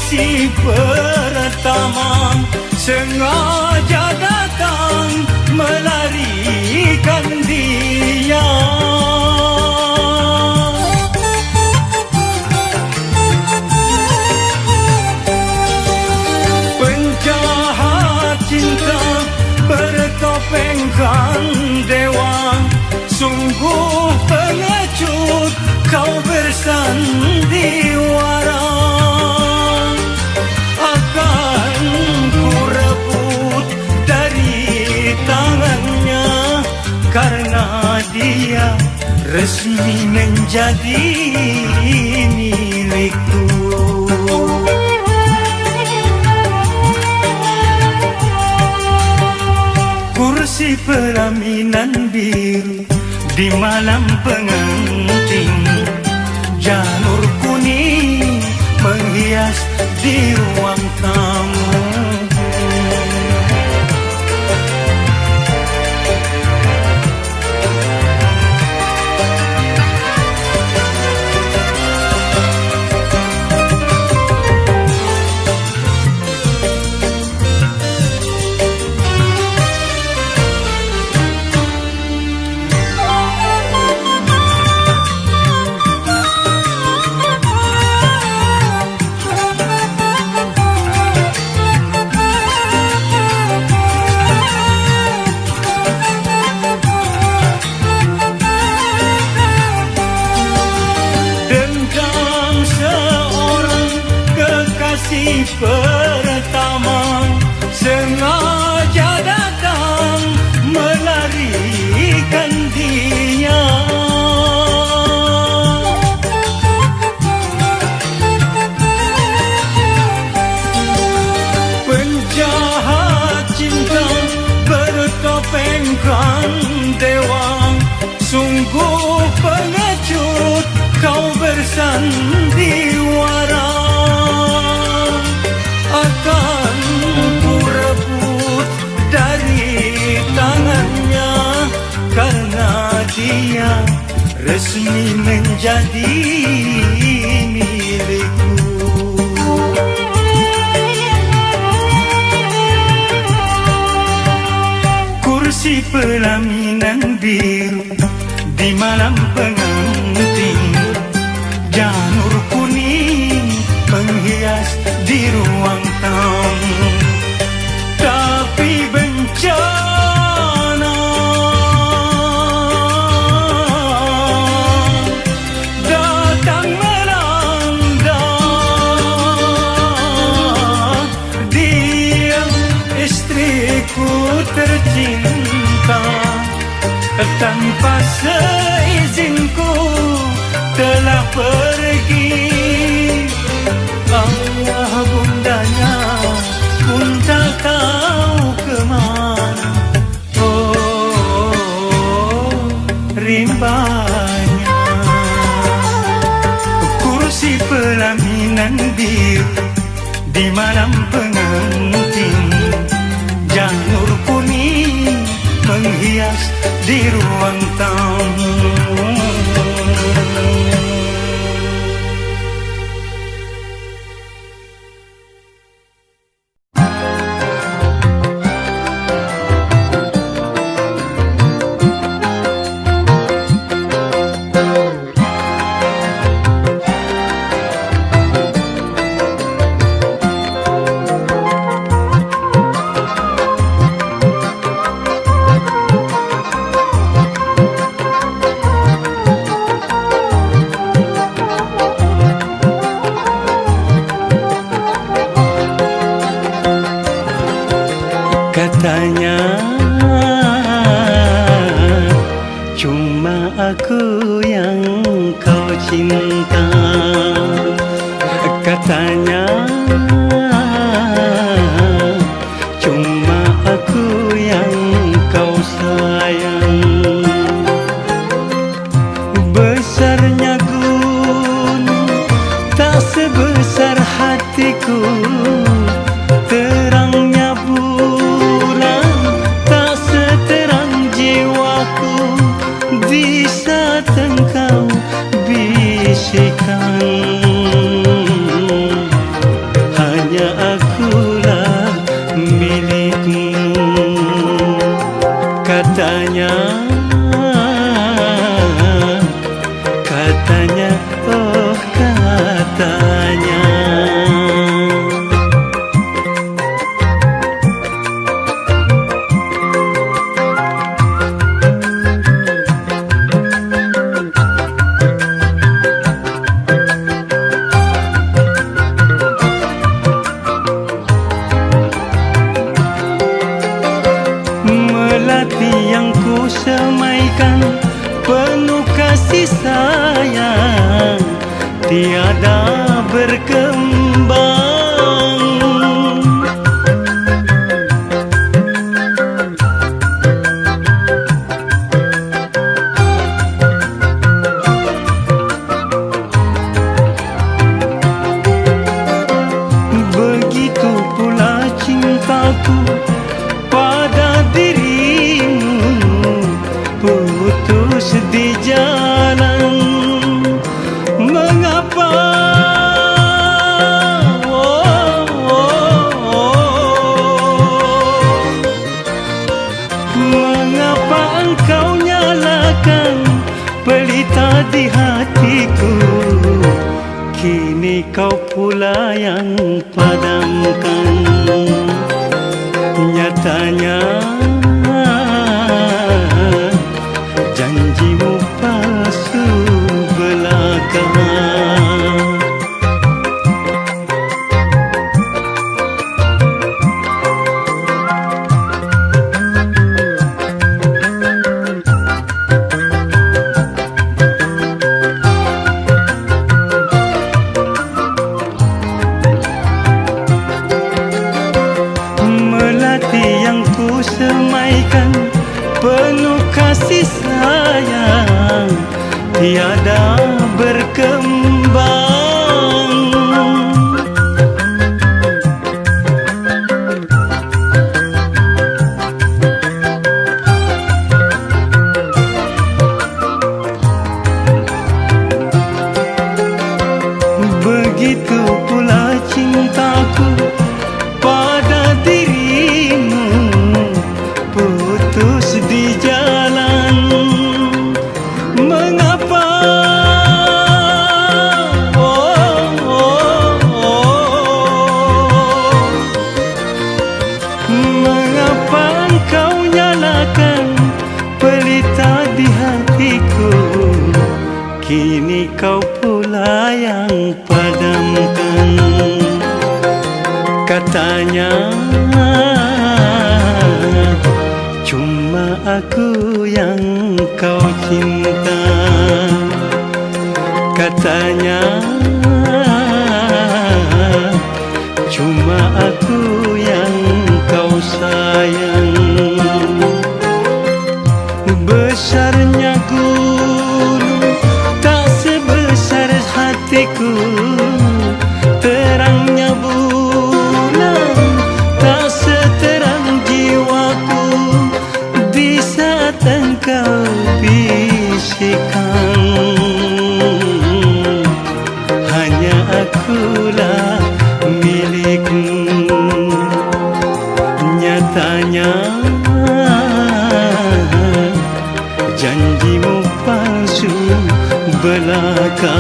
kursi pertama sengaja datang melarikan dia. Penjahat cinta bertopengkan dewa, sungguh pengecut kau bersandiwara. Akan ku rebut dari tangannya, karena dia resmi menjadi milikku. Kursi pelaminan biru di malam pengantin, janur kuning menghias di ruang tamu. Pertama sengaja datang melarikan dia. Penjahat cinta bertopengkan dewa, sungguh pengecut kau bersandiwara. Akan ku rebut dari tangannya, karena dia resmi menjadi milikku. Kursi pelaminan biru di malam pengantin, janur kuning menghias di ruang tamu. Tapi bencana datang melanda dia, istriku tercinta. Tanpa seizinku telah pergi. Ayah bundanya pun tak tahu kemana. Oh, rimbanya. Kursi pelaminan biru di malam pengantin, janur kuning menghias di ruang tamu. Katanya cuma aku yang kau cinta. Katanya cuma aku yang kau sayang. Besarnya gunung tak sebesar hatiku, terangnya bulan tak seterang jiwaku. Di saat engkau bisikan
berkembang. Begitu pula cintaku pada dirimu, putus di jalan. Mengapa? Mengapa engkau nyalakan pelita di hatiku? Kini kau pula yang padamkan. Nyatanya janjimu palsu belaka. Melati yang ku semaikan penuh kasih sayang tiada berkembang. Begitu pula cintaku pada dirimu, putus di jalan. Mengapa? Mengapa engkau nyalakan pelita di hatiku? Kini kau pula yang padamkan. Katanya cuma aku yang kau cinta. Katanya cuma aku yang kau sayang. Besarnya gunung tak sebesar hatiku, terangnya bulan tak seterang jiwaku. Di saat engkau bisikan, hanya akulah milikmu. Nyatanya janjimu palsu belaka.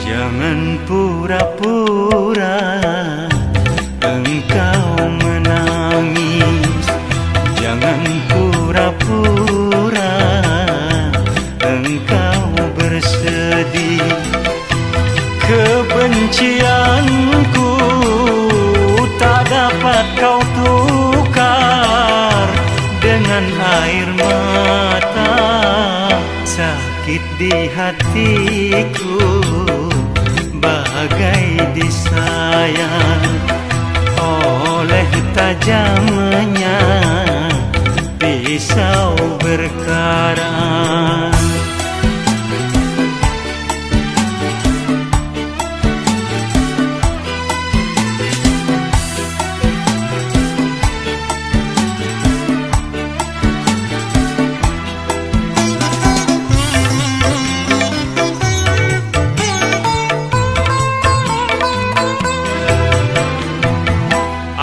Jangan pura-pura engkau menangis. Jangan pura-pura engkau bersedih. Kebencianku tak dapat kau tukar dengan air mata. Sakit di hatiku bagai disayang oleh tajamnya pisau berkarat.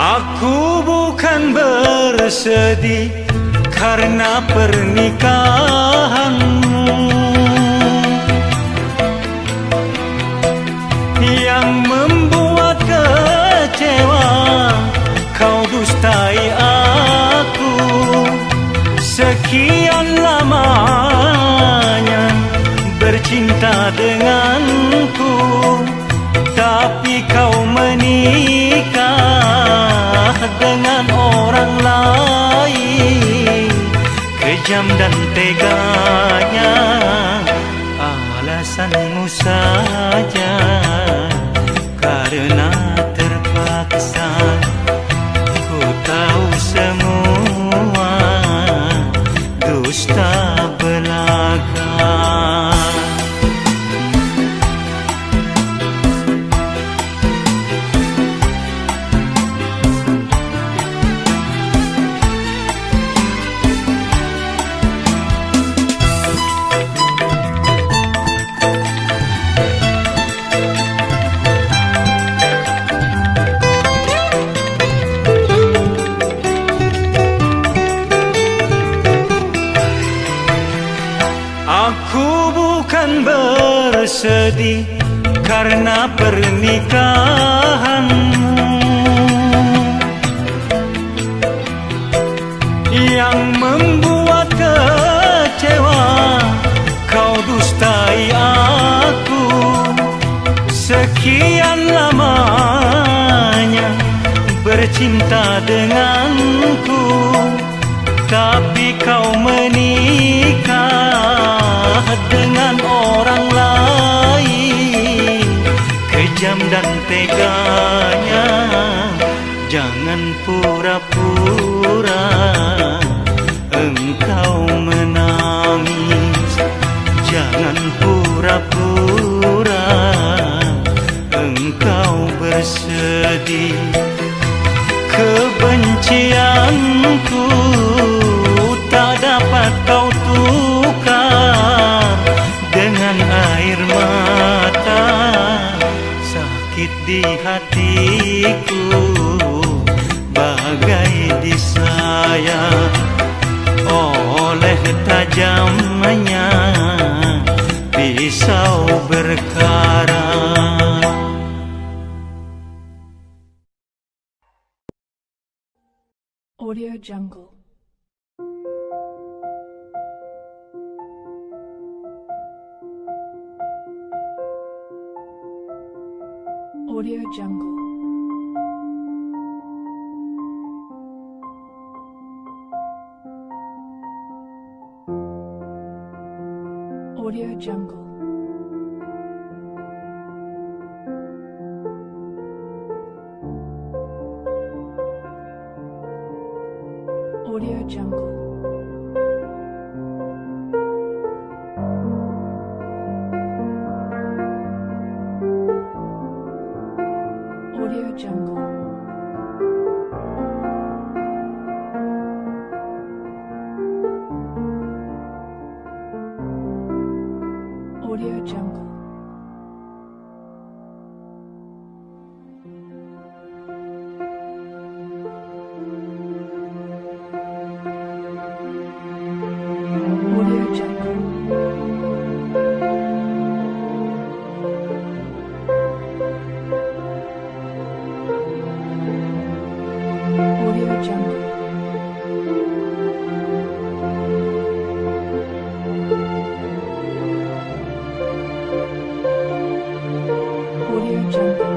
Aku bukan bersedih karena pernikahanmu yang membuat kecewa. Kau dustai aku sekian lamanya bercinta denganku, tapi kau menikah dengan orang lain. Kejam dan teganya alasanmu saja, karena terpaksa. Ku tahu semua dusta belaka. Aku bukan bersedih karena pernikahanmu yang membuat kecewa. Kau dustai aku sekian lamanya bercinta denganku, tapi kau menikah dengan orang lain. Kejam dan teganya, jangan pura-pura engkau menangis. Jangan pura-pura engkau bersedih. Kebencianku tak dapat kau tukar dengan air mata. Sakit di hatiku bagai disayat oleh tajamnya pisau berkarat.
Audio Jungle. Audio Jungle. Audio Jungle. Audio Jungle. Audio Jungle. Audio Jungle. Audio Jungle. Audio Jungle. Audio Jungle. Audio Jungle.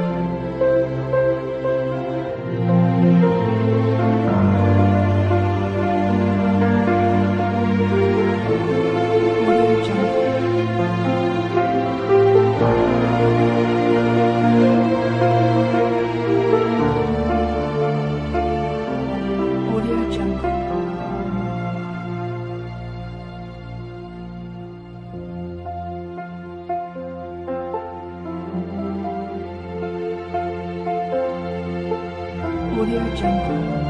Audio Jungle.